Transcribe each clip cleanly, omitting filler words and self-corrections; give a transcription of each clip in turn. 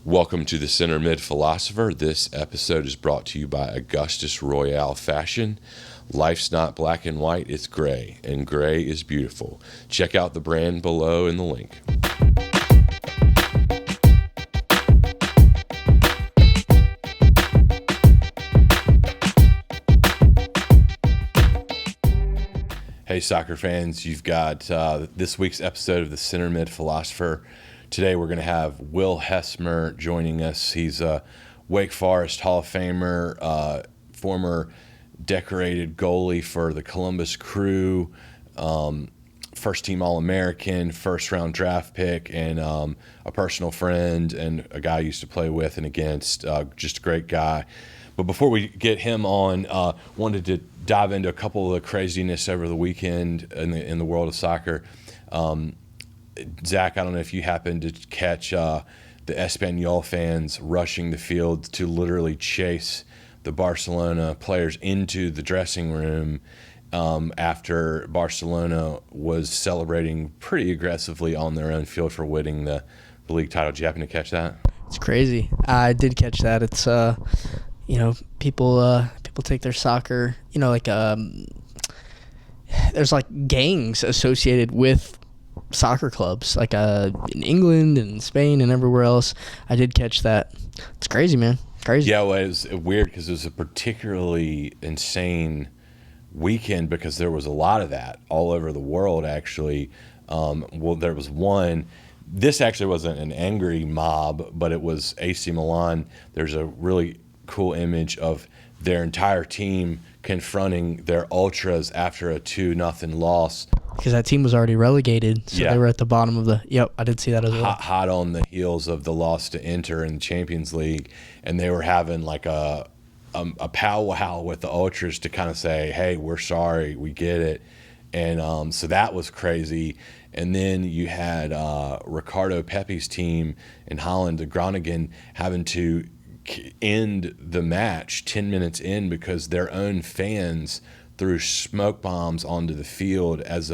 Welcome to the Center Mid Philosopher. This episode is brought to you by Augustus Royale Fashion. Life's not black and white, it's gray, and gray is beautiful. Check out the brand below in the link. Hey soccer fans, you've got this week's episode of the Center Mid Philosopher. Today we're going to have Will Hesmer joining us. He's a Wake Forest Hall of Famer, former decorated goalie for the Columbus Crew, first team All-American, first round draft pick, and a personal friend and a guy I used to play with and against. Just a great guy. But before we get him on, wanted to dive into a couple of the craziness over the weekend in the world of soccer. Zach, I don't know if you happened to catch the Espanyol fans rushing the field to literally chase the Barcelona players into the dressing room after Barcelona was celebrating pretty aggressively on their own field for winning the league title. Did you happen to catch that? It's crazy. I did catch that. It's people take their soccer, there's like gangs associated with soccer clubs, like in England and Spain and everywhere else. I did catch that. It's crazy, man. Crazy. Yeah, well, it was weird because it was a particularly insane weekend because there was a lot of that all over the world, actually. There was one. This actually wasn't an angry mob, but it was AC Milan. There's a really cool image of their entire team confronting their ultras after a 2-0 loss. Because that team was already relegated, so they were at the bottom of the... Yep, I did see that as well. Hot on the heels of the loss to Inter in the Champions League, and they were having like a powwow with the ultras to kind of say, hey, we're sorry, we get it. And so that was crazy. And then you had Ricardo Pepi's team in Holland, the Groningen, having to end the match 10 minutes in because their own fans threw smoke bombs onto the field as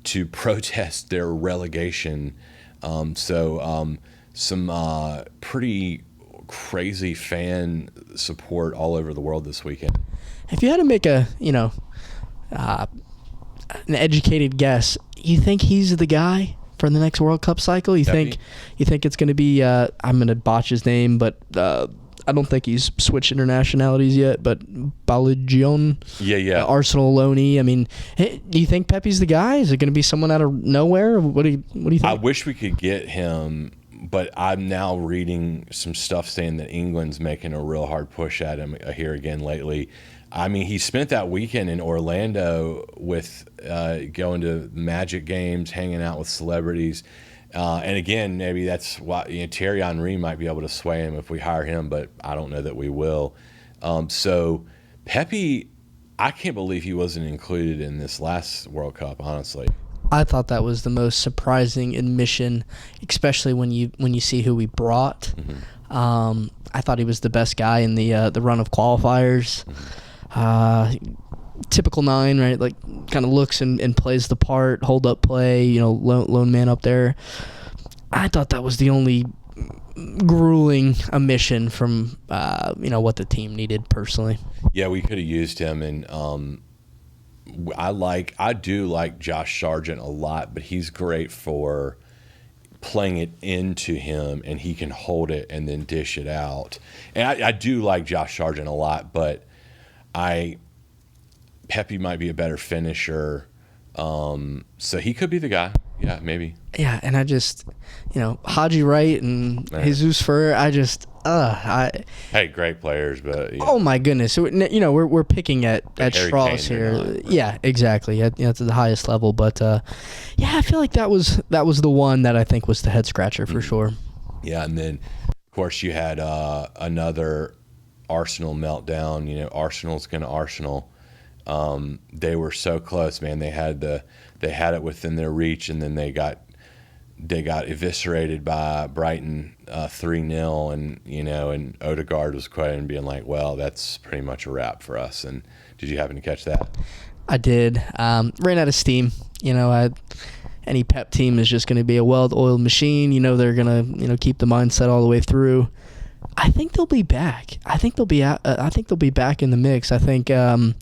to protest their relegation. Some pretty crazy fan support all over the world this weekend. If you had to make an educated guess, you think he's the guy for the next World Cup cycle? You think it's going to be I'm going to botch his name, but I don't think he's switched internationalities yet, but Balagion, Arsenal loanee. I mean, do you think Pepe's the guy? Is it going to be someone out of nowhere? What do you think? I wish we could get him, but I'm now reading some stuff saying that England's making a real hard push at him here again lately. I mean, he spent that weekend in Orlando with going to Magic games, hanging out with celebrities. And again, maybe that's why Thierry Henry might be able to sway him if we hire him, but I don't know that we will. So Pepe, I can't believe he wasn't included in this last World Cup, honestly. I thought that was the most surprising admission, especially when you see who we brought. Mm-hmm. I thought he was the best guy in the run of qualifiers. Mm-hmm. Typical 9, right? Like, kind of looks and plays the part, hold up play, lone man up there. I thought that was the only grueling omission from what the team needed personally. Yeah, we could have used him, and I do like Josh Sargent a lot, but he's great for playing it into him, and he can hold it and then dish it out. And I do like Josh Sargent a lot, but Pepe might be a better finisher, so he could be the guy. Yeah, maybe. Yeah, and I just, Haji Wright and Jesus Ferrer, Hey, great players, but... Oh, my goodness. So, we're picking at straws here. Yeah, exactly. To the highest level. But, I feel like that was the one that I think was the head-scratcher for sure. Yeah, and then, of course, you had another Arsenal meltdown. Arsenal's going to Arsenal. They were so close, man. They had it within their reach, and then they got eviscerated by Brighton 3-0, and Odegaard was quoted and being like, "Well, that's pretty much a wrap for us." And did you happen to catch that? I did. Ran out of steam. any pep team is just going to be a well-oiled machine. They're going to keep the mindset all the way through. I think they'll be back. I think they'll be back in the mix. I think a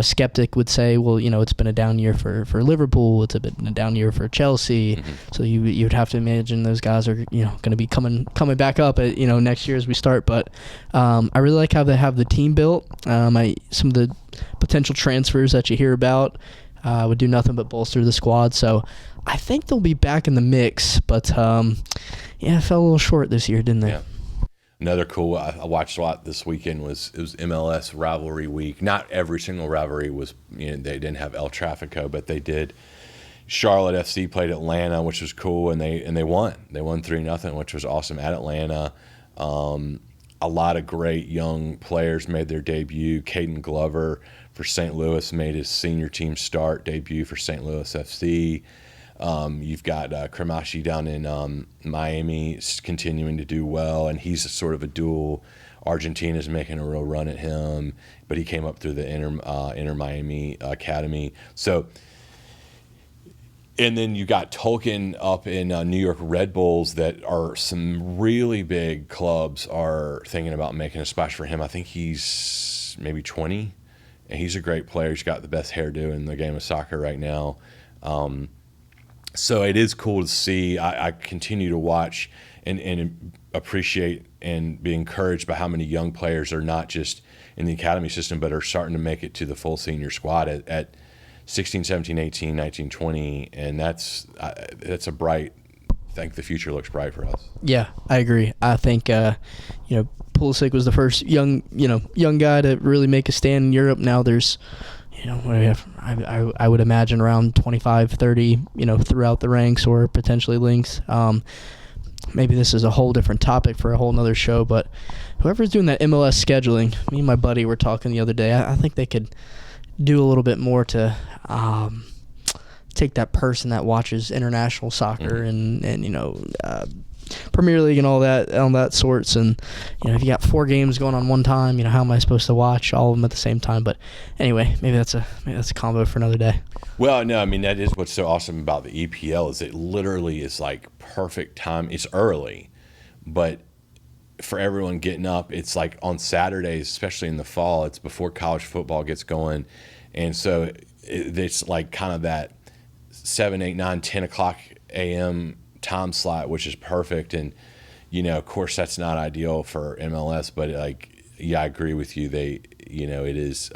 skeptic would say, well, it's been a down year for Liverpool. It's been a down year for Chelsea. Mm-hmm. So you'd have to imagine those guys are going to be coming back up at next year as we start. But I really like how they have the team built. Some of the potential transfers that you hear about would do nothing but bolster the squad. So I think they'll be back in the mix. But it fell a little short this year, didn't they? Yeah. Another cool I watched a lot this weekend was MLS rivalry week. Not every single rivalry was, they didn't have El Trafico, but they did. Charlotte FC played Atlanta, which was cool, and they won. They won 3-0, which was awesome at Atlanta. A lot of great young players made their debut. Caden Glover for St. Louis made his senior team debut for St. Louis FC. You've got Kremashi down in Miami continuing to do well, and he's sort of a dual. Argentina's making a real run at him, but he came up through the Inter Miami Academy. So, and then you got Tolkien up in New York Red Bulls that are some really big clubs are thinking about making a splash for him. I think he's maybe 20, and he's a great player. He's got the best hairdo in the game of soccer right now. So it is cool to see. I continue to watch and appreciate and be encouraged by how many young players are not just in the academy system, but are starting to make it to the full senior squad at 16, 17, 18, 19, 20. And that's a bright, I think the future looks bright for us. Yeah, I agree. I think, Pulisic was the first young guy to really make a stand in Europe. Now there's, I would imagine around 25, 30, throughout the ranks or potentially links. Maybe this is a whole different topic for a whole nother show, but whoever's doing that MLS scheduling, me and my buddy were talking the other day, I think they could do a little bit more to take that person that watches international soccer and Premier League and all that sorts, and if you got 4 games going on one time, how am I supposed to watch all of them at the same time? But anyway, maybe that's a combo for another day. Well, no, I mean that is what's so awesome about the EPL is it literally is like perfect time. It's early, but for everyone getting up, it's like on Saturdays, especially in the fall, it's before college football gets going, and so it's like kind of that 7, 8, 9, 10 o'clock a.m. time slot, which is perfect. And of course that's not ideal for MLS, but I agree with you. It is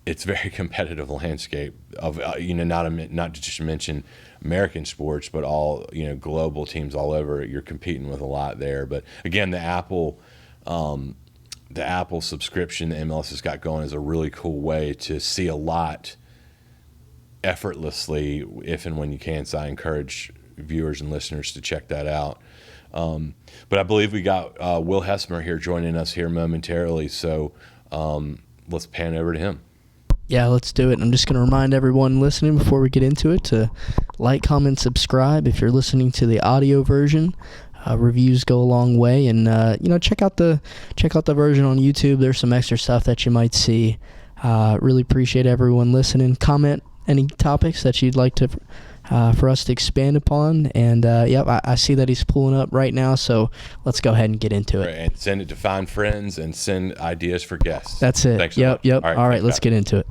it's very competitive landscape of not just to mention American sports, but all global teams all over. You're competing with a lot there. But again, the Apple subscription that MLS has got going is a really cool way to see a lot effortlessly if and when you can. So I encourage viewers and listeners to check that out. But I believe we got Will Hesmer here joining us here momentarily. So let's pan over to him. Yeah, let's do it. I'm just going to remind everyone listening before we get into it to like, comment, subscribe. If you're listening to the audio version, reviews go a long way. And check out the version on YouTube. There's some extra stuff that you might see. Really appreciate everyone listening. Comment any topics that you'd like to for us to expand upon. And I see that he's pulling up right now, so let's go ahead and get into it. Right, and send it to find friends and send ideas for guests. That's it. Thanks Yep. All right, let's get into it.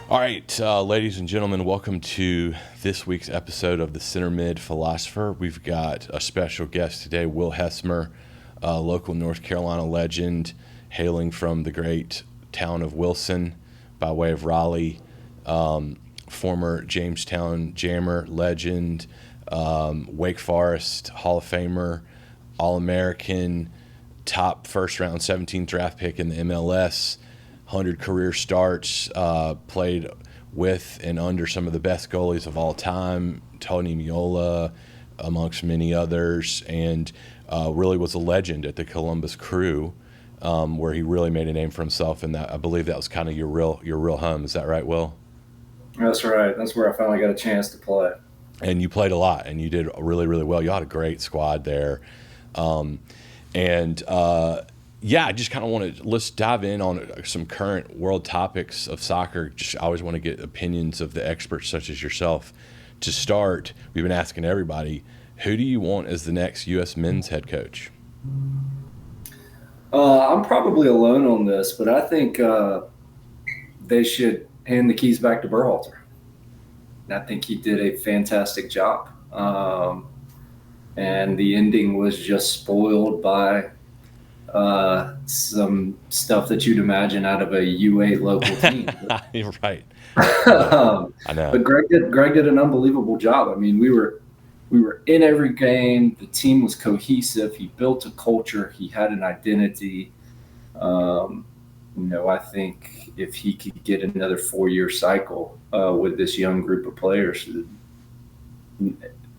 All right, ladies and gentlemen, welcome to this week's episode of the Center Mid Philosopher. We've got a special guest today, Will Hesmer, a local North Carolina legend, hailing from the great town of Wilson by way of Raleigh, former Jamestown Jammer legend, Wake Forest Hall of Famer, All-American, top first-round 17th draft pick in the MLS, 100 career starts, played with and under some of the best goalies of all time, Tony Meola, amongst many others, and really was a legend at the Columbus Crew, where he really made a name for himself. And that, I believe that was kind of your real home. Is that right, Will? That's right. That's where I finally got a chance to play. And you played a lot, and you did really, really well. You had a great squad there. Yeah, I just kind of want to let's dive in on some current world topics of soccer. Just I always want to get opinions of the experts such as yourself. To start, we've been asking everybody, who do you want as the next U.S. men's head coach? I'm probably alone on this, but I think they should hand the keys back to Berhalter. And I think he did a fantastic job. And the ending was just spoiled by some stuff that you'd imagine out of a U8 local team. You're right. I know. But Greg did an unbelievable job. I mean, we were in every game. The team was cohesive. He built a culture. He had an identity. I think if he could get another 4-year cycle with this young group of players,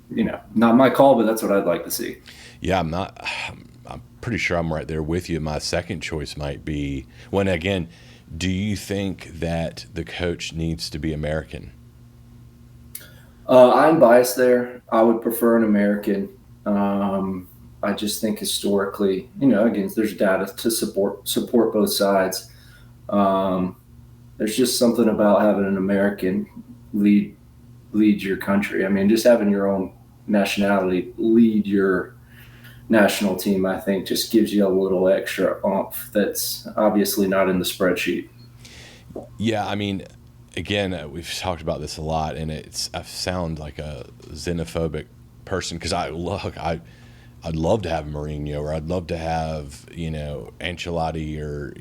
not my call, but that's what I'd like to see. Yeah, I'm pretty sure I'm right there with you. My second choice might be, when again, do you think that the coach needs to be American? I'm biased there. I would prefer an American. I just think historically, again, there's data to support both sides. There's just something about having an American lead your country. I mean, just having your own nationality lead your national team, I think, just gives you a little extra oomph that's obviously not in the spreadsheet. Yeah, I mean, again, we've talked about this a lot, and I sound like a xenophobic person because I'd love to have Mourinho, or I'd love to have Ancelotti, or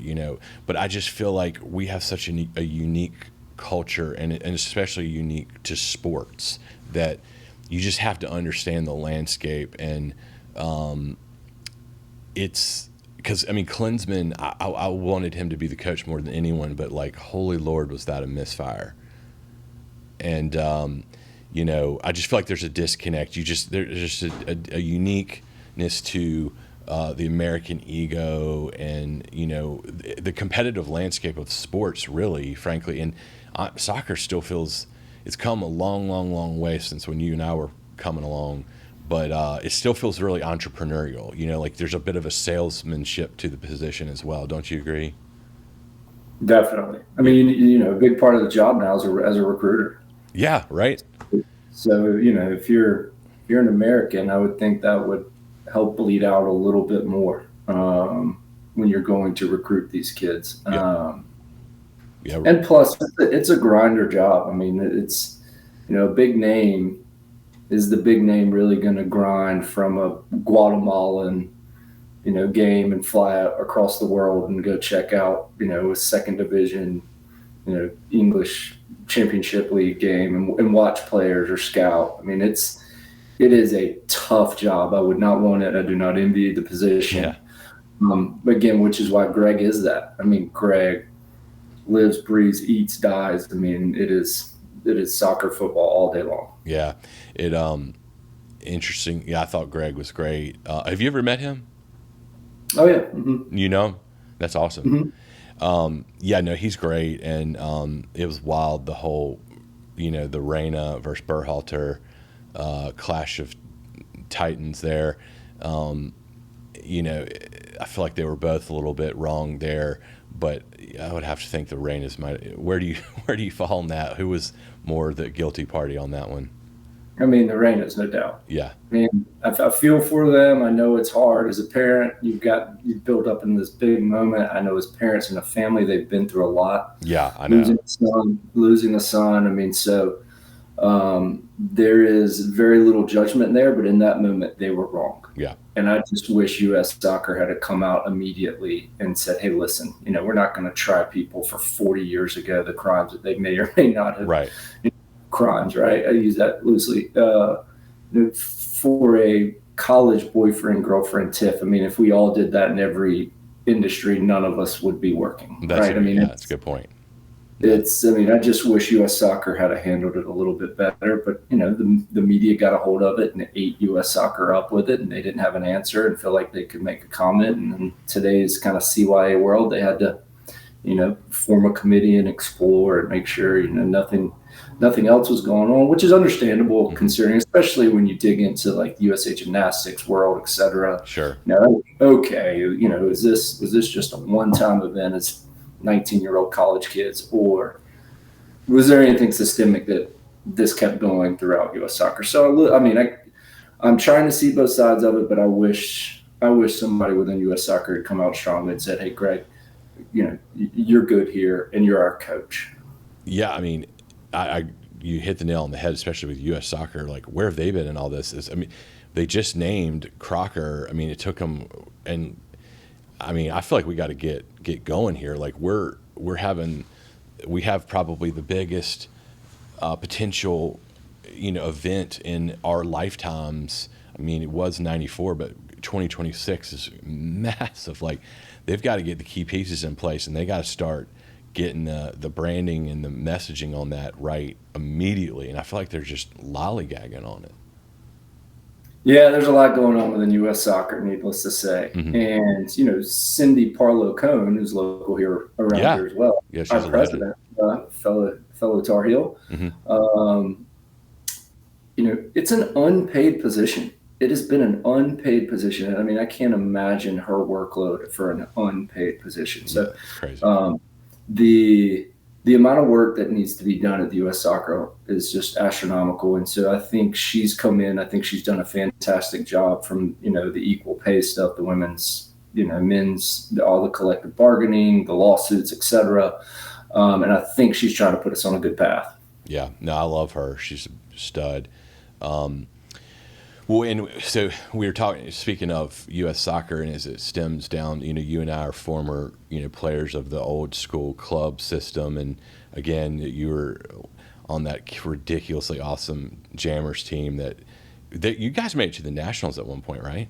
but I just feel like we have such a unique culture, and especially unique to sports, that you just have to understand the landscape. And it's because Klinsmann, I wanted him to be the coach more than anyone, but like, holy Lord, was that a misfire. And I just feel like there's a disconnect. There's just a uniqueness to the American ego, and the competitive landscape of sports, really, frankly. And soccer still feels it's come a long, long, long way since when you and I were coming along, but it still feels really entrepreneurial. Like there's a bit of a salesmanship to the position as well. Don't you agree? Definitely. I mean, a big part of the job now is as a recruiter. Yeah, right. So if you're an American, I would think that would help bleed out a little bit more when you're going to recruit these kids. Yeah. And plus, it's a grinder job. I mean, it's a big name. Is the big name really going to grind from a Guatemalan game and fly out across the world and go check out a second division English Championship League game and watch players or scout? I mean, it is a tough job. I would not want it. I do not envy the position. Yeah. Again, which is why Greg is that. I mean, Greg lives, breathes, eats, dies. I mean, it is soccer, football all day long. Yeah. Interesting. Yeah, I thought Greg was great. Have you ever met him? Oh, yeah. Mm-hmm. You know him? That's awesome. Mm-hmm. Yeah, no, he's great. And it was wild, the whole, the Reina versus Berhalter clash of titans there. I feel like they were both a little bit wrong there, but I would have to think the Reinas might. Where do you fall on that? Who was more the guilty party on that one? I mean, the Reinas, no doubt. Yeah. I mean, I feel for them. I know it's hard as a parent. You've built up in this big moment. I know as parents in a family, they've been through a lot. Yeah, I know. Losing a son. I mean, so there is very little judgment there, but in that moment, they were wrong. Yeah. And I just wish U.S. Soccer had to come out immediately and said, hey, listen, we're not going to try people for 40 years ago, the crimes that they may or may not have. Right. Crimes, right? I use that loosely. For a college boyfriend, girlfriend tiff, I mean, if we all did that in every industry, none of us would be working. That's right? That's a good point. I just wish U.S. Soccer had handled it a little bit better, but the media got a hold of it and it ate U.S. Soccer up with it, and they didn't have an answer and feel like they could make a comment. And in today's kind of CYA world, they had to form a committee and explore and make sure, nothing else was going on, which is understandable considering, especially when you dig into like USA Gymnastics World, et cetera. Sure. Okay, was this just a one-time event as 19-year-old college kids, or was there anything systemic that this kept going throughout U.S. soccer? So, I'm trying to see both sides of it, but I wish somebody within U.S. soccer had come out strong and said, "Hey, Greg, you're good here, and you're our coach." Yeah, I mean, you hit the nail on the head, especially with U.S. soccer. Like, where have they been in all this? They just named Crocker. It took them, and I feel like we got to get going here. Like, we have probably the biggest potential, event in our lifetimes. It was 94, but 2026 is massive. Like, they've got to get the key pieces in place, and they got to start getting the branding and the messaging on that right immediately. And I feel like they're just lollygagging on it. Yeah, there's a lot going on within U.S. soccer, needless to say. Mm-hmm. And, Cindy Parlow-Cone, who's local here around here as well. Yeah, she's our president, fellow Tar Heel. Mm-hmm. It's an unpaid position. It has been an unpaid position. I can't imagine her workload for an unpaid position. So crazy. The amount of work that needs to be done at the U.S. soccer is just astronomical. And so I think she's come in. I think she's done a fantastic job from, the equal pay stuff, the women's, men's, all the collective bargaining, the lawsuits, et cetera. And I think she's trying to put us on a good path. Yeah, no, I love her. She's a stud. Well, and so we were speaking of U.S. soccer, and as it stems down, you and I are former, players of the old school club system. And again, you were on that ridiculously awesome Jammers team that you guys made it to the Nationals at one point, right?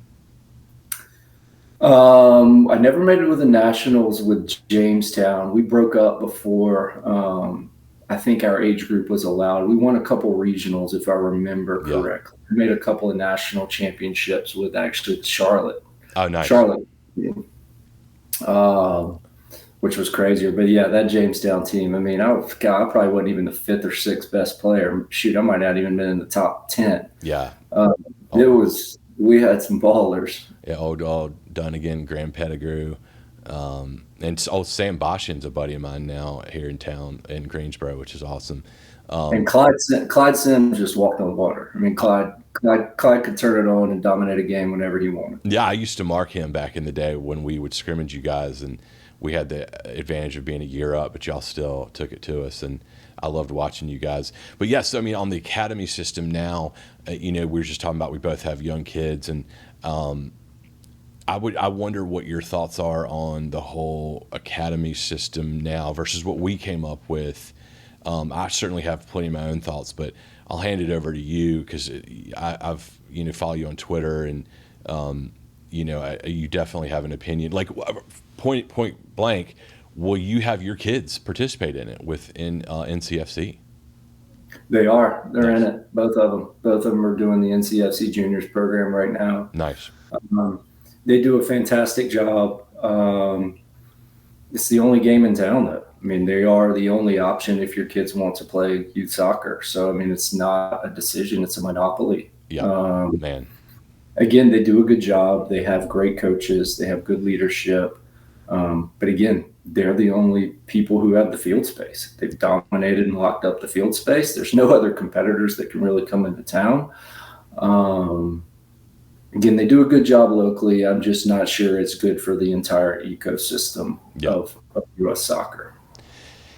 I never made it with the Nationals with Jamestown. We broke up before, I think our age group was allowed. We won a couple regionals, if I remember correctly. We made a couple of national championships with actually Charlotte. Oh, nice. Charlotte, which was crazier. But yeah, that Jamestown team. I probably wasn't even the fifth or sixth best player. Shoot, I might not even been in the top 10. Yeah. We had some ballers. Yeah, old Dunnigan, Graham Pettigrew. And Sam Boshin's a buddy of mine now here in town in Greensboro, which is awesome. And Clyde Sims just walked on water. Clyde could turn it on and dominate a game whenever he wanted. Yeah, I used to mark him back in the day when we would scrimmage you guys, and we had the advantage of being a year up, but y'all still took it to us, and I loved watching you guys. But yes, on the academy system now, we were just talking about we both have young kids, and I wonder what your thoughts are on the whole academy system now versus what we came up with. I certainly have plenty of my own thoughts, but I'll hand it over to you because I've follow you on Twitter, and you definitely have an opinion. Like point blank, will you have your kids participate in it within NCFC? They are. They're in it. Both of them are doing the NCFC Juniors program right now. Nice. They do a fantastic job. It's the only game in town, though. They are the only option if your kids want to play youth soccer. So, it's not a decision. It's a monopoly. Yeah, man. Again, they do a good job. They have great coaches. They have good leadership. But again, they're the only people who have the field space. They've dominated and locked up the field space. There's no other competitors that can really come into town. Again, they do a good job locally. I'm just not sure it's good for the entire ecosystem of U.S. soccer.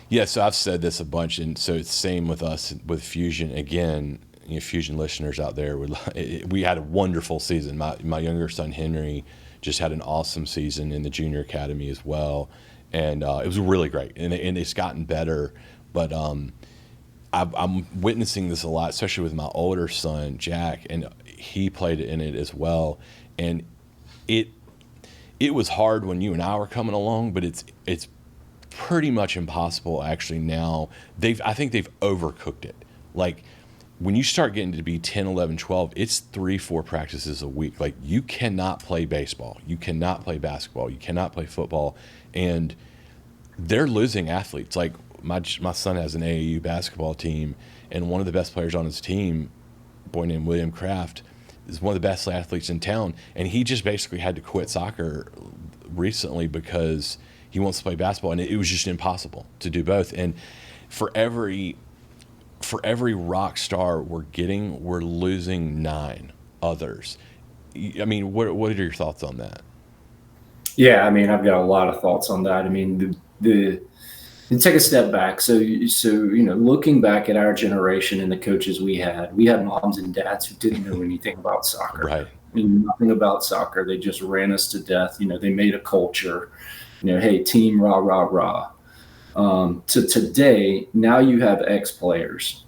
Yeah, so I've said this a bunch, and so it's same with us with Fusion. Again, Fusion listeners out there, we had a wonderful season. My younger son, Henry, just had an awesome season in the junior academy as well, and it was really great, and it's gotten better. But I'm witnessing this a lot, especially with my older son, Jack, and he played in it as well. And it was hard when you and I were coming along, but it's pretty much impossible actually now. I think they've overcooked it. Like when you start getting to be 10, 11, 12, it's 3-4 practices a week. Like you cannot play baseball. You cannot play basketball. You cannot play football. And they're losing athletes. Like my son has an AAU basketball team, and one of the best players on his team, a boy named William Kraft, is one of the best athletes in town, and he just basically had to quit soccer recently because he wants to play basketball, and it was just impossible to do both. And for every rock star we're getting, we're losing 9 others. I mean, what are your thoughts on that? Yeah, I mean, I've got a lot of thoughts on that. I mean, take a step back. So looking back at our generation and the coaches we had moms and dads who didn't know anything about soccer. Right. I mean, nothing about soccer. They just ran us to death. They made a culture. Hey, team, rah, rah, rah. To today, now you have ex-players.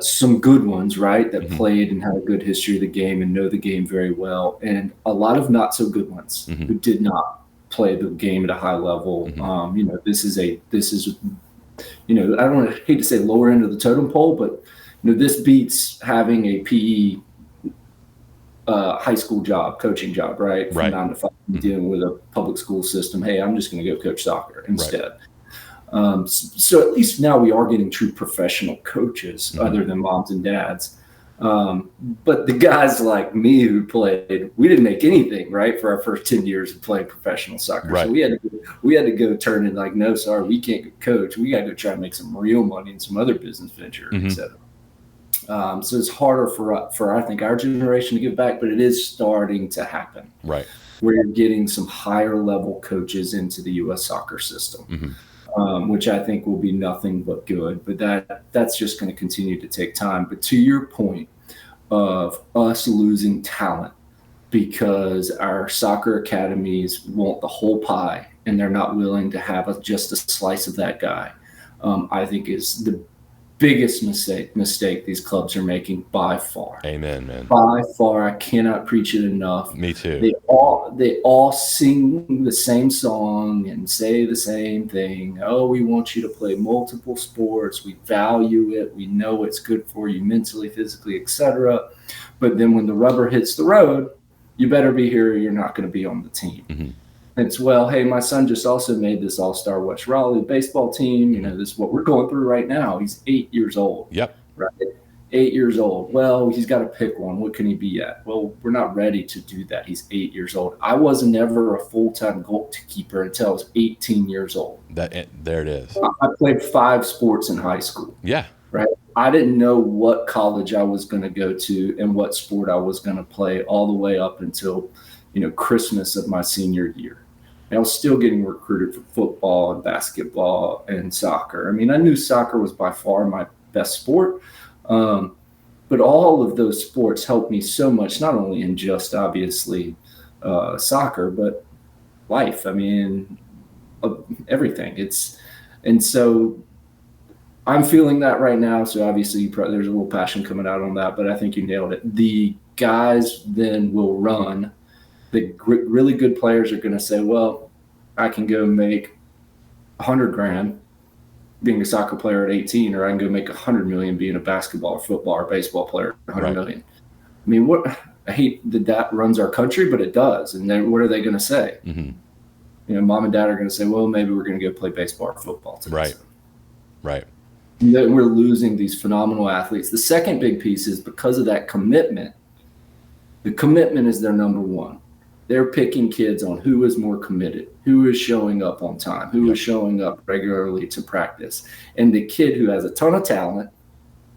Some good ones, right, that played and had a good history of the game and know the game very well, and a lot of not so good ones who did not play the game at a high level. This is I don't hate to say lower end of the totem pole, but this beats having a PE high school job, coaching job, right? From 9 to 5, dealing with a public school system. Hey, I'm just going to go coach soccer instead. So at least now we are getting true professional coaches other than moms and dads. But the guys like me who played, we didn't make anything, right, for our first 10 years of playing professional soccer. Right. So we had to go turn in like, no, sorry, we can't coach. We got to go try and make some real money in some other business venture, et cetera. So it's harder for I think our generation to give back, but it is starting to happen. Right. We're getting some higher level coaches into the U.S. soccer system. Which I think will be nothing but good. But that's just going to continue to take time. But to your point of us losing talent because our soccer academies want the whole pie and they're not willing to have just a slice of that guy, I think is the biggest mistake these clubs are making by far. Amen, man. By far, I cannot preach it enough. Me too. They all sing the same song and say the same thing. Oh, we want you to play multiple sports. We value it. We know it's good for you mentally, physically, etc. But then when the rubber hits the road, you better be here or you're not going to be on the team. It's, well, hey, my son just also made this all-star West Raleigh baseball team. This is what we're going through right now. He's 8 years old. Yep. Right. 8 years old. Well, he's got to pick one. What can he be at? Well, we're not ready to do that. He's 8 years old. I was never a full-time goalkeeper until I was 18 years old. There it is. I played 5 sports in high school. Yeah. Right. I didn't know what college I was going to go to and what sport I was going to play all the way up until, Christmas of my senior year. I was still getting recruited for football and basketball and soccer. I mean, I knew soccer was by far my best sport, but all of those sports helped me so much, not only in just obviously soccer, but life. I mean, everything. And so I'm feeling that right now. So obviously there's a little passion coming out on that, but I think you nailed it. The guys then will run. The really good players are going to say, well, I can go make $100,000 being a soccer player at 18, or I can go make $100 million being a basketball or football or baseball player at $100 million. I mean, I hate that runs our country, but it does. And then what are they going to say? Mom and dad are going to say, well, maybe we're going to go play baseball or football today. Right. And then we're losing these phenomenal athletes. The second big piece is because of that commitment. The commitment is their number one. They're picking kids on who is more committed, who is showing up on time, who is showing up regularly to practice. And the kid who has a ton of talent,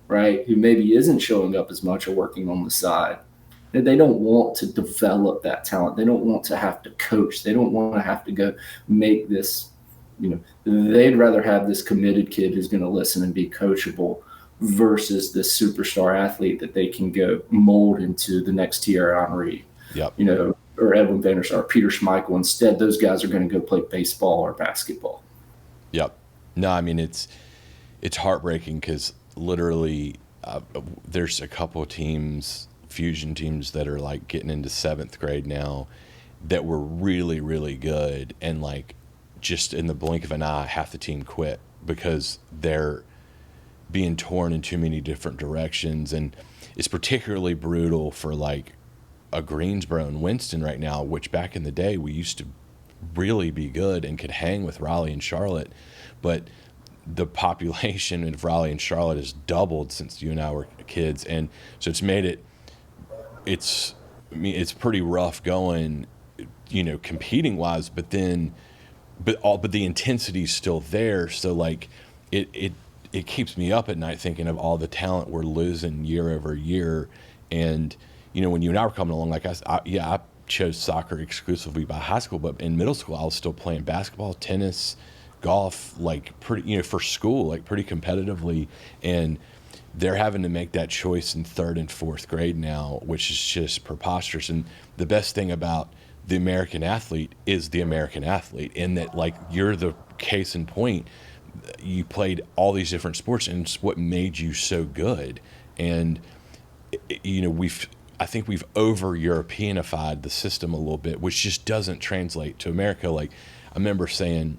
right, who maybe isn't showing up as much or working on the side, they don't want to develop that talent. They don't want to have to coach. They don't want to have to go make this, they'd rather have this committed kid who's going to listen and be coachable versus this superstar athlete that they can go mold into the next Thierry Henry. Or Edwin van der Sar, Peter Schmeichel. Instead, those guys are going to go play baseball or basketball. Yep. No, I mean, it's heartbreaking because literally there's a couple of teams, fusion teams, that are like getting into 7th grade now that were really, really good. And like just in the blink of an eye, half the team quit because they're being torn in too many different directions. And it's particularly brutal for like a Greensboro and Winston right now, which back in the day we used to really be good and could hang with Raleigh and Charlotte. But the population of Raleigh and Charlotte has doubled since you and I were kids, and so it's made it. It's pretty rough going, competing wise. But the intensity's still there. So like, it keeps me up at night thinking of all the talent we're losing year over year. And when you and I were coming along, like I chose soccer exclusively by high school, but in middle school I was still playing basketball, tennis, golf, like pretty, for school, like pretty competitively. And they're having to make that choice in third and fourth grade now, which is just preposterous. And the best thing about the American athlete is the American athlete, in that, like, you're the case in point. You played all these different sports, and it's what made you so good. And I think we've over Europeanified the system a little bit, which just doesn't translate to America. Like, I remember saying,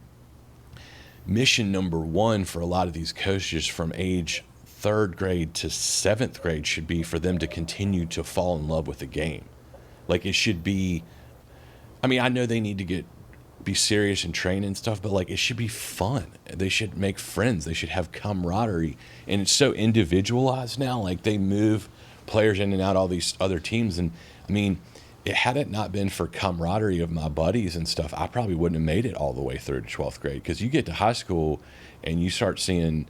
mission number one for a lot of these coaches from age third grade to seventh grade should be for them to continue to fall in love with the game. Like, it should be, I mean, I know they need to be serious and train and stuff, but like, it should be fun. They should make friends. They should have camaraderie. And it's so individualized now. Like, they move players in and out all these other teams. And I mean, had it not been for camaraderie of my buddies and stuff, I probably wouldn't have made it all the way through to 12th grade. Because you get to high school and you start seeing,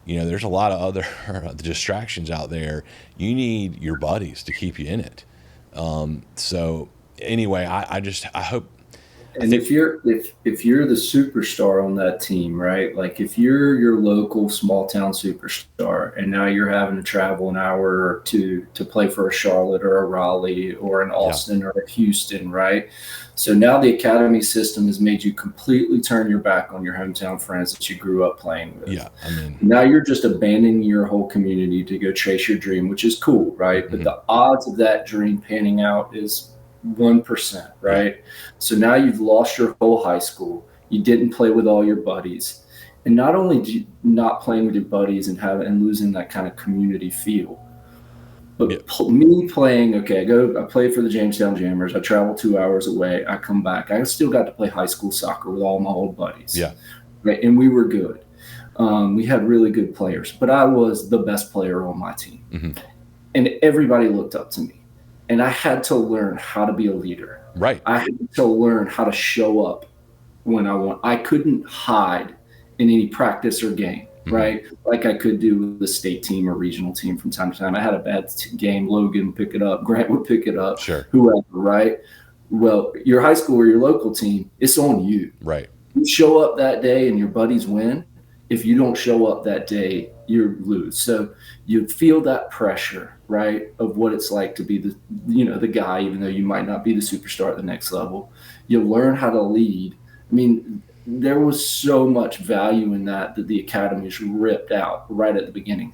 there's a lot of other distractions out there. You need your buddies to keep you in it. So anyway, I hope. And if you're the superstar on that team, right? Like, if you're your local small town superstar, and now you're having to travel an hour or two to play for a Charlotte or a Raleigh or an Austin or a Houston, right? So now the academy system has made you completely turn your back on your hometown friends that you grew up playing with. Yeah, I mean, now you're just abandoning your whole community to go chase your dream, which is cool, right? Mm-hmm. But the odds of that dream panning out is 1%, right? So now you've lost your whole high school. You didn't play with all your buddies. And not only do you not playing with your buddies and losing that kind of community feel, but me playing, I play for the Jamestown Jammers. I travel 2 hours away. I come back. I still got to play high school soccer with all my old buddies. Yeah. Right. And we were good. We had really good players, but I was the best player on my team. Mm-hmm. And everybody looked up to me. And I had to learn how to be a leader. Right. I had to learn how to show up when I want. I couldn't hide in any practice or game, right? Like I could do with the state team or regional team from time to time. I had a bad game, Logan would pick it up, Grant would pick it up, sure, whoever, right? Well, your high school or your local team, it's on you. Right. You show up that day and your buddies win. If you don't show up that day, you lose. So you feel that pressure, right, of what it's like to be the guy, even though you might not be the superstar at the next level. You learn how to lead. I mean, there was so much value in that the academies ripped out right at the beginning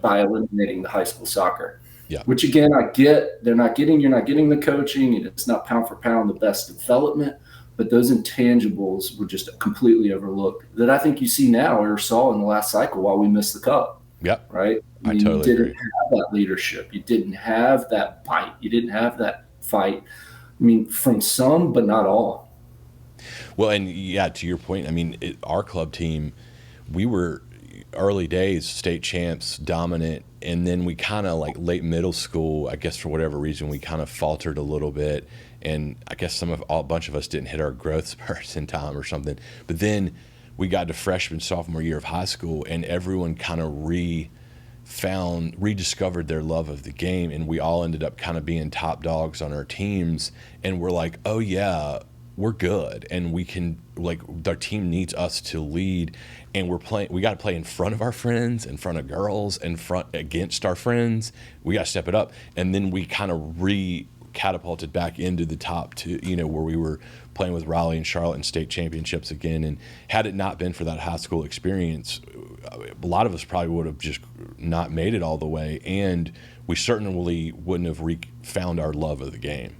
by eliminating the high school soccer. Yeah. Which again, I get. You're not getting the coaching, and it's not pound for pound the best development. But those intangibles were just completely overlooked that I think you see now or saw in the last cycle while we missed the cup. Yep. Right? I totally you didn't agree. have that leadership. You didn't have that bite. You didn't have that fight. I mean, from some, but not all. Well, and to your point, I mean, our club team, we were early days state champs, dominant, and then we kind of like late middle school, I guess for whatever reason, we kind of faltered a little bit. And I guess a bunch of us didn't hit our growth spurts in time or something. But then we got to freshman, sophomore year of high school, and everyone kind of rediscovered their love of the game, and we all ended up kind of being top dogs on our teams. And we're like, oh yeah, we're good, and we can, like, our team needs us to lead, and we got to play in front of our friends, in front of girls, against our friends. We got to step it up, and then we kind of catapulted back into the top two, where we were playing with Raleigh and Charlotte in state championships again. And had it not been for that high school experience, a lot of us probably would have just not made it all the way, and we certainly wouldn't have found our love of the game.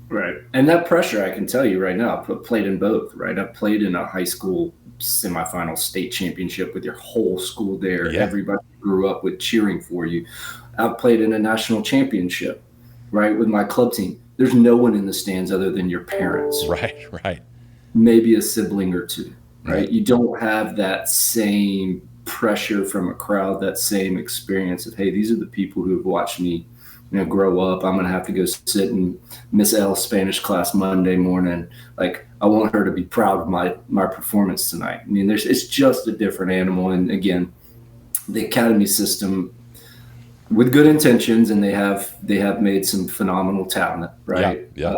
Right. And that pressure, I can tell you right now, I played in both, right? I played in a high school semifinal state championship with your whole school there. Yeah. Everybody grew up with cheering for you. I've played in a national championship, right, with my club team. There's no one in the stands other than your parents. Right. maybe a sibling or two, right? Right. You don't have that same pressure from a crowd, that same experience of, hey, these are the people who have watched me, grow up. I'm going to have to go sit in Miss L's Spanish class Monday morning. Like, I want her to be proud of my performance tonight. I mean, it's just a different animal. And again, the academy system, with good intentions, and they have made some phenomenal talent, right? Yeah.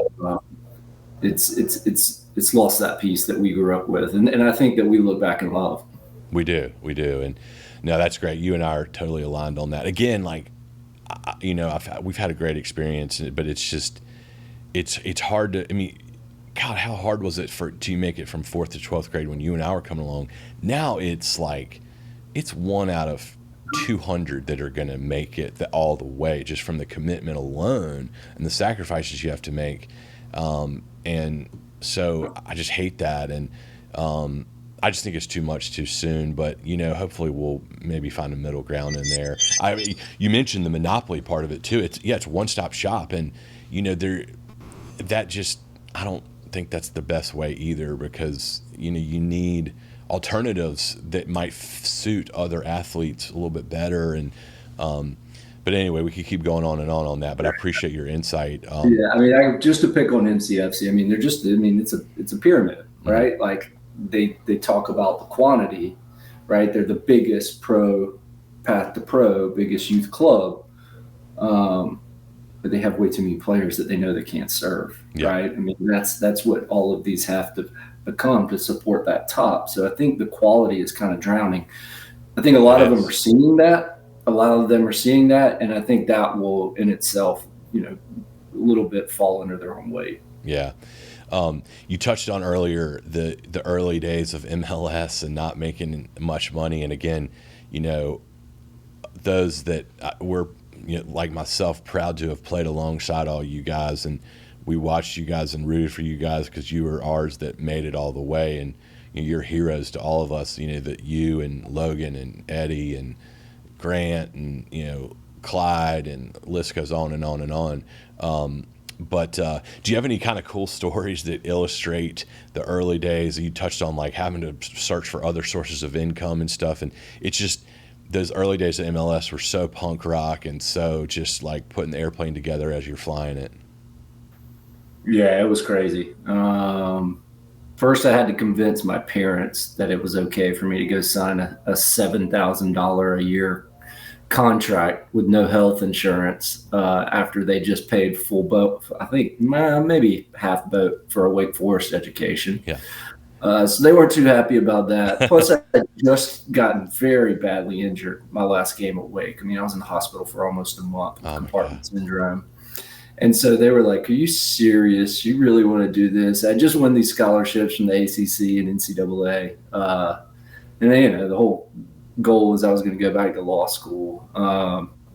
It's lost that piece that we grew up with, and I think that we look back and love. We do, and no, that's great. You and I are totally aligned on that. Again, like, we've had a great experience, but it's just, it's hard to. I mean, God, how hard was it to make it from 4th to 12th grade when you and I were coming along? Now it's like, it's 1 out of 200 that are going to make it all the way, just from the commitment alone and the sacrifices you have to make. And so I just hate that. And I just think it's too much too soon, but hopefully we'll maybe find a middle ground in there. You mentioned the monopoly part of it too. It's one-stop shop, and I don't think that's the best way either, because you need alternatives that might suit other athletes a little bit better. And but anyway, we could keep going on and on that, but I appreciate your insight. Yeah, I mean, just to pick on MCFC, I mean, it's a pyramid, right? Mm-hmm. Like, they talk about the quantity, right? They're the biggest path to pro, biggest youth club, but they have way too many players that they know they can't serve, right? I mean, that's what all of these have to become to support that top. So I think the quality is kind of drowning. I think a lot of them are seeing that. And I think that will in itself, a little bit fall under their own weight. Yeah. You touched on earlier the early days of MLS and not making much money. And again, those that were, like myself, proud to have played alongside all you guys. And we watched you guys and rooted for you guys because you were ours that made it all the way. And you're heroes to all of us, that you and Logan and Eddie and Grant and, Clyde, and the list goes on and on and on. But do you have any kind of cool stories that illustrate the early days? You touched on like having to search for other sources of income and stuff. And it's just, those early days of MLS were so punk rock and so just like putting the airplane together as you're flying it. Yeah, it was crazy. First, I had to convince my parents that it was okay for me to go sign a $7,000 a year contract with no health insurance after they just paid full boat. I think maybe half boat for a Wake Forest education. Yeah. So they weren't too happy about that. Plus, I had just gotten very badly injured my last game at Wake. I mean, I was in the hospital for almost a month with compartment syndrome. And so they were like, are you serious? You really want to do this? I just won these scholarships from the ACC and NCAA. And then, the whole goal was I was going to go back to law school.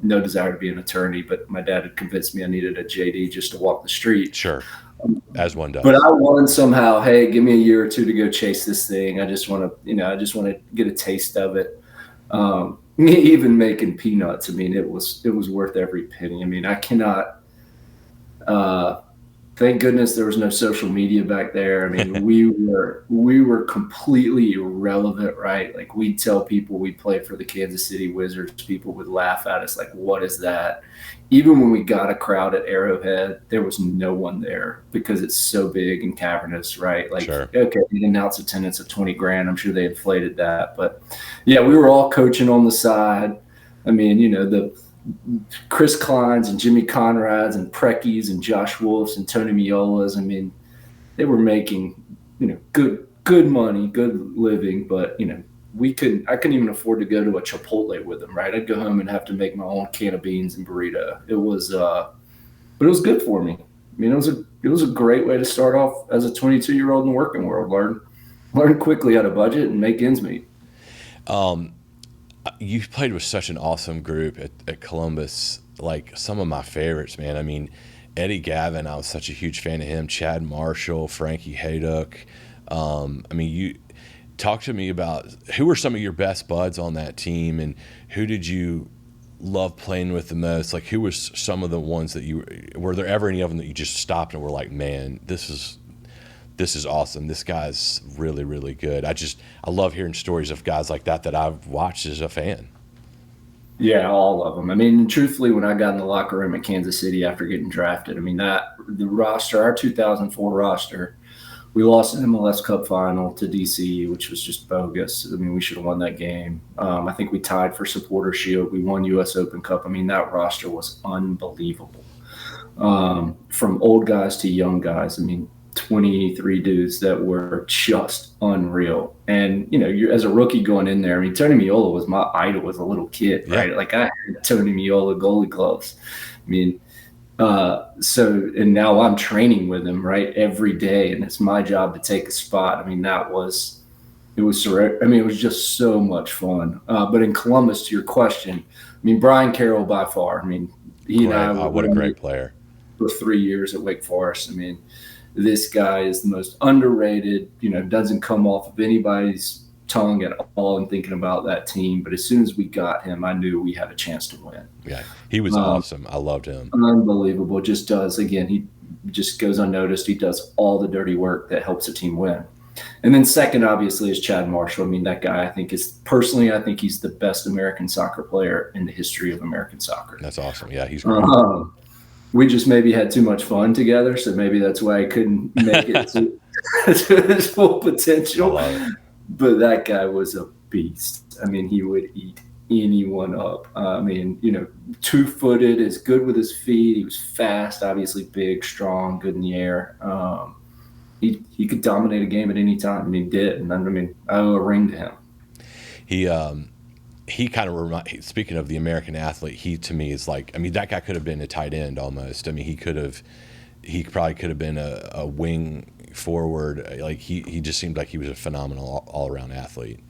No desire to be an attorney, but my dad had convinced me I needed a JD just to walk the street. Sure. As one does. But I wanted somehow, hey, give me a year or two to go chase this thing. I just want to, get a taste of it. Even making peanuts, I mean, it was worth every penny. I mean, I cannot, thank goodness there was no social media back there. I mean, we were completely irrelevant, right? Like, we'd tell people we played for the Kansas City Wizards. People would laugh at us like, what is that? Even when we got a crowd at Arrowhead, there was no one there because it's so big and cavernous, right? Like, sure. Okay, we announced attendance of 20 grand. I'm sure they inflated that. But yeah, we were all coaching on the side. I mean, the Chris Kleins and Jimmy Conrads and Preckies and Josh Wolfs and Tony Miolas. I mean, they were making, good money, good living, but, I couldn't even afford to go to a Chipotle with them, right? I'd go home and have to make my own can of beans and burrito. It was, but it was good for me. I mean, it was a great way to start off as a 22-year-old in the working world. Learn quickly how to budget and make ends meet. You played with such an awesome group at Columbus, like some of my favorites, man. I mean, Eddie Gavin, I was such a huge fan of him. Chad Marshall, Frankie Hayduck. I mean, you talk to me about who were some of your best buds on that team, and who did you love playing with the most? Like, who was some of the ones that were there ever any of them that you just stopped and were like, man, this this is awesome. This guy's really, really good. I love hearing stories of guys like that I've watched as a fan. Yeah, all of them. I mean, truthfully, when I got in the locker room at Kansas City after getting drafted, I mean, the roster, our 2004 roster, we lost an MLS Cup final to DC, which was just bogus. I mean, we should have won that game. I think we tied for Supporter Shield. We won US Open Cup. I mean, that roster was unbelievable. From old guys to young guys. I mean, 23 dudes that were just unreal. And, you know, you're, as a rookie going in there, I mean, Tony Meola was my idol as a little kid, right? Yeah. Like I had Tony Meola goalie gloves. I mean, and now I'm training with him, right, every day, and it's my job to take a spot. I mean, it was just so much fun. But in Columbus, to your question, I mean, Brian Carroll by far. I mean, he and I what a great player for 3 years at Wake Forest. I mean, this guy is the most underrated, you know, doesn't come off of anybody's tongue at all in thinking about that team. But as soon as we got him, I knew we had a chance to win. Yeah, he was awesome. I loved him. Unbelievable. Just does, again, he just goes unnoticed. He does all the dirty work that helps a team win. And then second, obviously, is Chad Marshall. I mean, that guy, I think he's the best American soccer player in the history of American soccer. That's awesome. Yeah, he's great. We just maybe had too much fun together, so maybe that's why I couldn't make it to his full potential. But that guy was a beast. I mean, he would eat anyone up. I mean, you know, 2-footed, is good with his feet. He was fast, obviously big, strong, good in the air. He could dominate a game at any time, and he did. And I mean, I owe a ring to him. He kind of speaking of the American athlete, he to me is like, I mean, that guy could have been a tight end almost. I mean, he probably could have been a wing forward. Like he just seemed like he was a phenomenal all around athlete.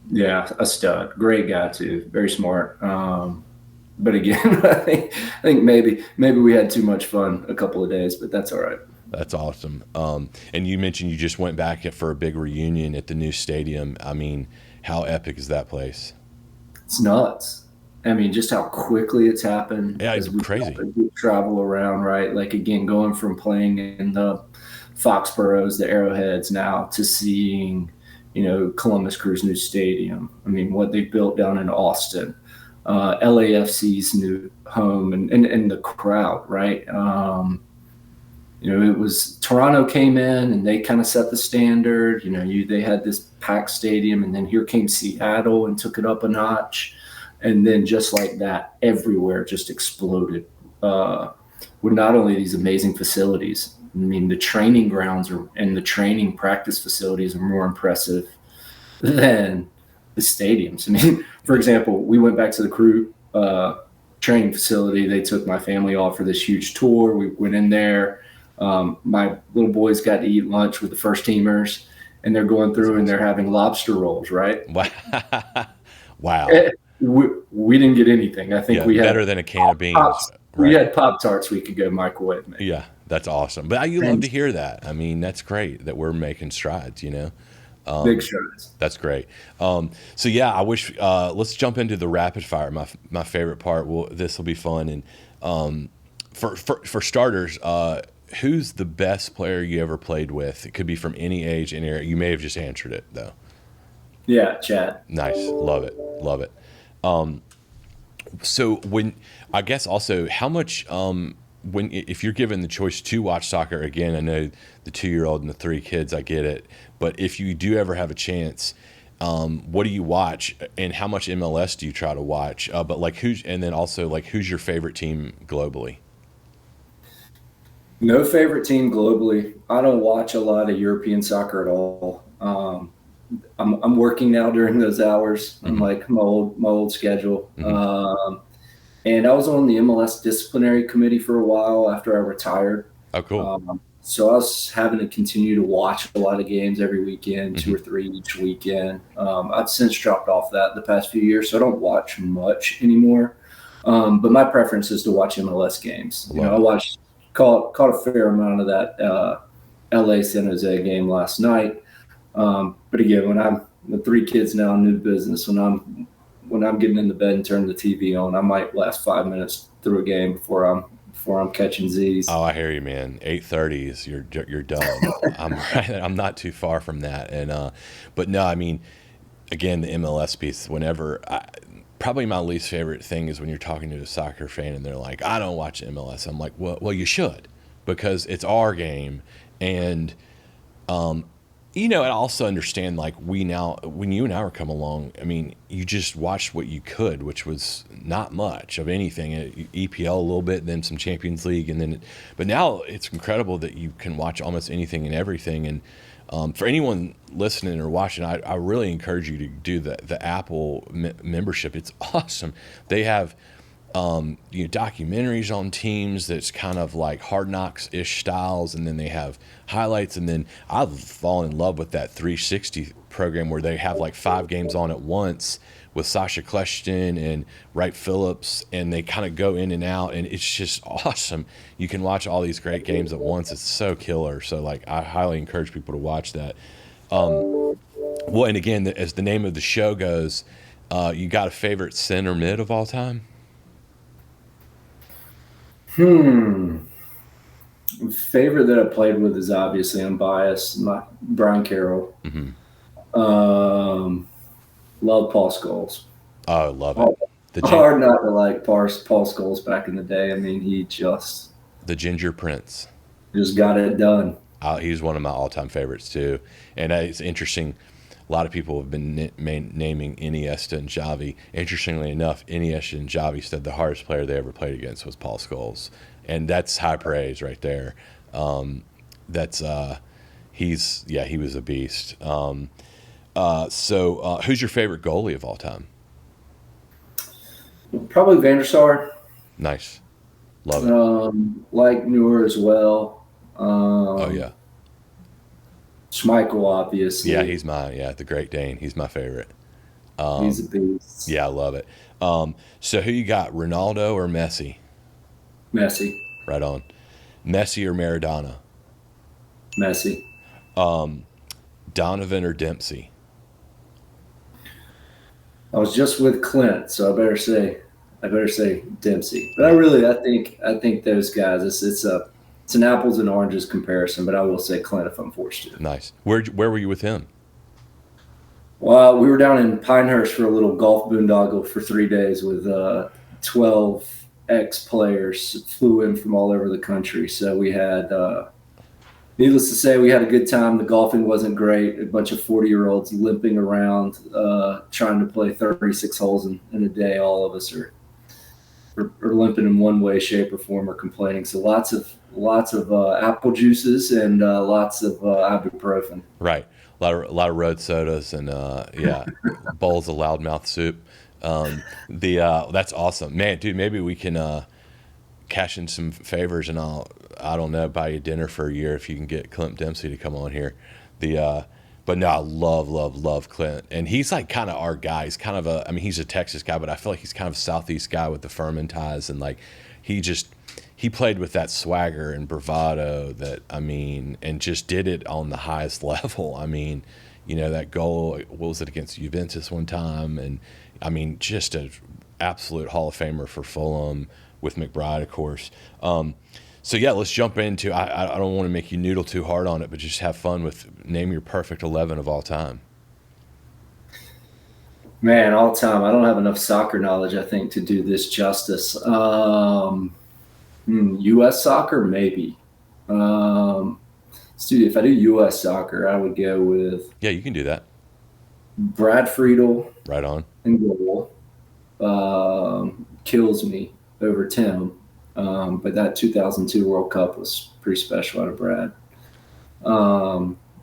Yeah, a stud, great guy too, very smart. But again, I think maybe we had too much fun a couple of days, but that's all right. That's awesome. And you mentioned you just went back for a big reunion at the new stadium. I mean, how epic is that place? It's nuts. I mean, just how quickly it's happened. Yeah, it's crazy. We travel around, right? Like, again, going from playing in the Foxboroughs, the Arrowheads now, to seeing, you know, Columbus Crew's new stadium. I mean, what they built down in Austin, LAFC's new home, and the crowd, right? You know, it was Toronto came in and they kind of set the standard. You know, they had this packed stadium, and then here came Seattle and took it up a notch. And then just like that, everywhere just exploded with not only these amazing facilities. I mean, the training grounds and the training practice facilities are more impressive than the stadiums. I mean, for example, we went back to the Crew training facility. They took my family off for this huge tour. We went in there. My little boys got to eat lunch with the first teamers, and they're going through and they're having lobster rolls, right? Wow. We didn't get anything. I think we had better than a can of beans. Right? We had Pop-Tarts we could go microwave. Maybe. Yeah, that's awesome. But you love to hear that. I mean, that's great that we're making strides, you know. Big strides. That's great. So yeah, I wish let's jump into the rapid fire. My favorite part. This will be fun. And for starters, who's the best player you ever played with? It could be from any age, any area. You may have just answered it though. Yeah, Chad. Nice. Love it. So I guess also how much if you're given the choice to watch soccer again, I know the 2-year-old and the 3 kids, I get it, but if you do ever have a chance, what do you watch and how much MLS do you try to watch? But like who's your favorite team globally? No favorite team globally. I don't watch a lot of European soccer at all. I'm working now during those hours. I'm like my old schedule. And I was on the MLS disciplinary committee for a while after I retired. Oh, cool. So I was having to continue to watch a lot of games every weekend, 2 or 3 each weekend. I've since dropped off that the past few years, so I don't watch much anymore. But my preference is to watch MLS games. You know, I caught a fair amount of that LA San Jose game last night. But again, when I'm with 3 kids now, new business, when I'm getting into bed and turning the TV on, I might last 5 minutes through a game before before I'm catching Z's. Oh, I hear you, man. 8:30s, you're done. I'm right. I'm not too far from that, and but no, I mean, again, the MLS piece. Probably my least favorite thing is when you're talking to a soccer fan and they're like, "I don't watch MLS." I'm like, "Well, you should, because it's our game." And and I also understand, like, when you and I were come along, I mean, you just watched what you could, which was not much of anything. EPL a little bit, then some Champions League, and but now it's incredible that you can watch almost anything and everything. And for anyone listening or watching, I really encourage you to do the Apple membership. It's awesome. They have documentaries on teams that's kind of like Hard Knocks-ish styles, and then they have highlights, and then I've fallen in love with that 360 program where they have like 5 games on at once with Sasha Kleshtin and Wright Phillips, and they kind of go in and out, and it's just awesome. You can watch all these great games at once. It's so killer. So, like, I highly encourage people to watch that. Well, and again, as the name of the show goes, you got a favorite center mid of all time? Favorite that I played with is obviously unbiased, Brian Carroll. Love Paul Scholes. Oh, love it. Hard not to like Paul Scholes back in the day. I mean, he just the Ginger Prince just got it done. He's one of my all-time favorites too, and it's interesting. A lot of people have been naming Iniesta and Xavi. Interestingly enough, Iniesta and Xavi said the hardest player they ever played against was Paul Scholes, and that's high praise right there. He was a beast. So who's your favorite goalie of all time? Probably Van der Sar. Nice, love it. Like Neuer as well. Oh yeah. Schmeichel, obviously. Yeah, the Great Dane. He's my favorite. He's a beast. Yeah, I love it. So who you got, Ronaldo or Messi? Messi. Right on. Messi or Maradona? Messi. Donovan or Dempsey? I was just with Clint, so I better say Dempsey. But I think those guys. It's an apples and oranges comparison, but I will say Clint if I'm forced to. Nice. Where were you with him? Well, we were down in Pinehurst for a little golf boondoggle for 3 days with 12 ex-players flew in from all over the country. So we had, needless to say, we had a good time. The golfing wasn't great. A bunch of 40-year-olds limping around trying to play 36 holes in a day. All of us are limping in one way, shape, or form, or complaining. So lots of apple juices and lots of ibuprofen. Right. A lot of road sodas and bowls of loudmouth soup. That's awesome, man, dude. Maybe we can cash in some favors, and I don't know, buy you dinner for a year if you can get Clint Dempsey to come on here. But no, I love Clint, and he's like kind of our guy. He's kind of he's a Texas guy, but I feel like he's kind of a Southeast guy with the Furman ties, and like he played with that swagger and bravado and just did it on the highest level. I mean, that goal, what was it, against Juventus one time? And I mean, just an absolute Hall of Famer for Fulham with McBride, of course. So yeah, let's jump into, I don't want to make you noodle too hard on it, but just have fun with name your perfect 11 of all time. Man, all time. I don't have enough soccer knowledge, I think, to do this justice. U.S. soccer, maybe. If I do U.S. soccer, I would go with. Yeah, you can do that. Brad Friedel. Right on. In goal. Kills me over Tim. But that 2002 World Cup was pretty special out of Brad.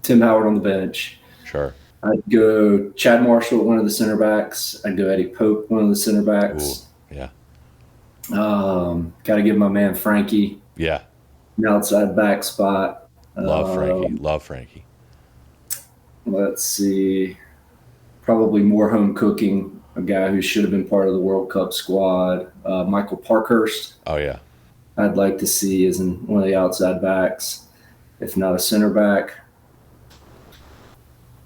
Tim Howard on the bench. Sure. I'd go Chad Marshall, one of the center backs. I'd go Eddie Pope, one of the center backs. Ooh, yeah. Got to give my man Frankie. Yeah. An outside back spot. Love Frankie. Let's see. Probably more home cooking. A guy who should have been part of the World Cup squad. Michael Parkhurst. Oh, yeah. I'd like to see as in one of the outside backs, if not a center back.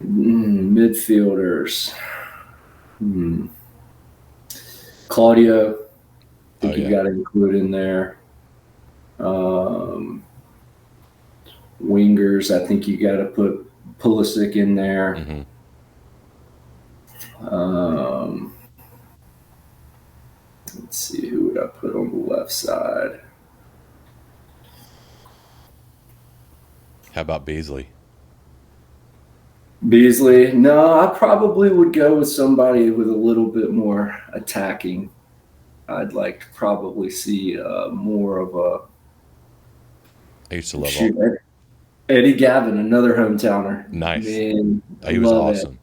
Midfielders. Claudio. I think you got to include in there. Um, Wingers, I think you got to put Pulisic in there. Mm-hmm. Let's see, who would I put on the left side? How about Beasley? Beasley. No, I probably would go with somebody with a little bit more attacking. I'd like to probably see more of a I used to love shoot. all. Eddie Gavin, another hometowner. Nice. Man, I He was love it. awesome.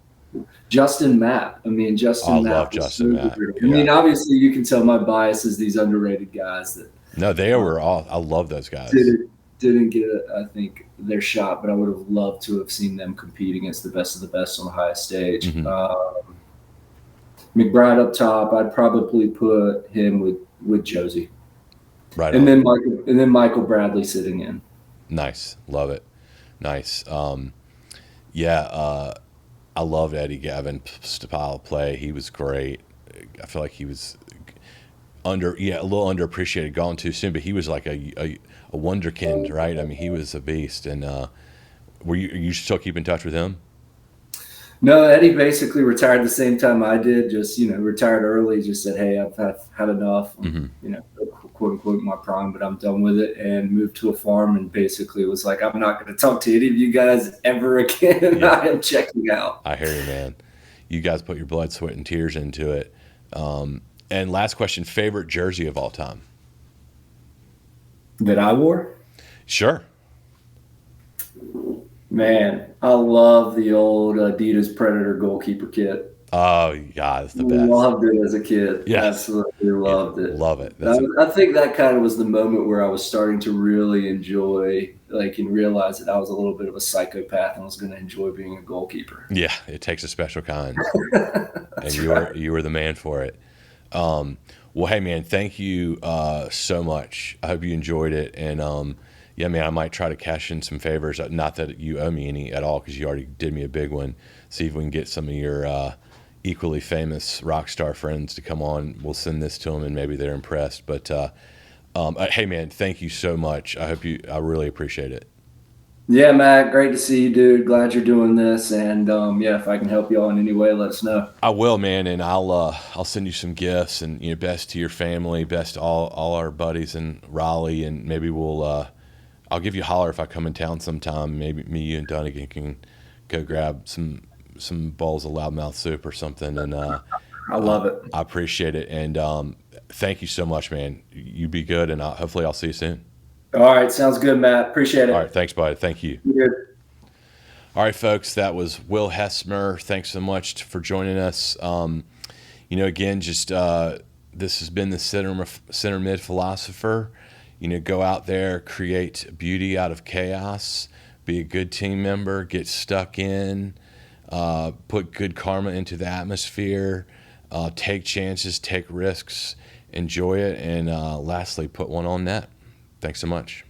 Justin Mapp. I mean, I Justin love Mapp was so Justin Matt. good. I Yeah. mean, obviously, you can tell my bias is these underrated guys that No, they were all. I love those guys. didn't get, I think, their shot, but I would have loved to have seen them compete against the best of the best on the highest stage. Mhm. McBride up top, I'd probably put him with Josie, Right and on. then Michael Bradley sitting in. Nice. Love it. Nice. Yeah. I loved Eddie Gavin's style of play. He was great. I feel like he was a little underappreciated, gone too soon, but he was like a wonderkind, right? I mean, he was a beast. And are you still keep in touch with him? No, Eddie basically retired the same time I did. Just retired early. Just said, "Hey, I've had enough." Mm-hmm. Quote unquote my prime, but I'm done with it, and moved to a farm. And basically was like, "I'm not going to talk to any of you guys ever again. Yeah. I am checking out." I hear you, man. You guys put your blood, sweat, and tears into it. And last question: favorite jersey of all time? That I wore. Sure. Man, I love the old Adidas Predator goalkeeper kit. Oh, God, it's the best. Loved it as a kid. Yes. Absolutely loved it. Love it. I think that kind of was the moment where I was starting to really enjoy, and realize that I was a little bit of a psychopath and was going to enjoy being a goalkeeper. Yeah, it takes a special kind, and right. you were the man for it. Well, hey, man, thank you so much. I hope you enjoyed it, and yeah, man, I might try to cash in some favors. Not that you owe me any at all, because you already did me a big one. See if we can get some of your equally famous rock star friends to come on. We'll send this to them, and maybe they're impressed. But hey, man, thank you so much. I really appreciate it. Yeah, Matt, great to see you, dude. Glad you're doing this, and yeah, if I can help you out in any way, let us know. I will, man, and I'll send you some gifts, and best to your family, best to all our buddies in Raleigh, and maybe I'll give you a holler if I come in town sometime. Maybe me, you, and Dunnigan can go grab some bowls of loudmouth soup or something. And I love it. I appreciate it, and thank you so much, man. You be good, and hopefully I'll see you soon. All right, sounds good, Matt. Appreciate it. All right, thanks, bud. Thank you. Good. All right, folks, that was Will Hesmer. Thanks so much for joining us. Again, just this has been the center mid philosopher. Go out there, create beauty out of chaos, be a good team member, get stuck in, put good karma into the atmosphere, take chances, take risks, enjoy it, and lastly, put one on net. Thanks so much.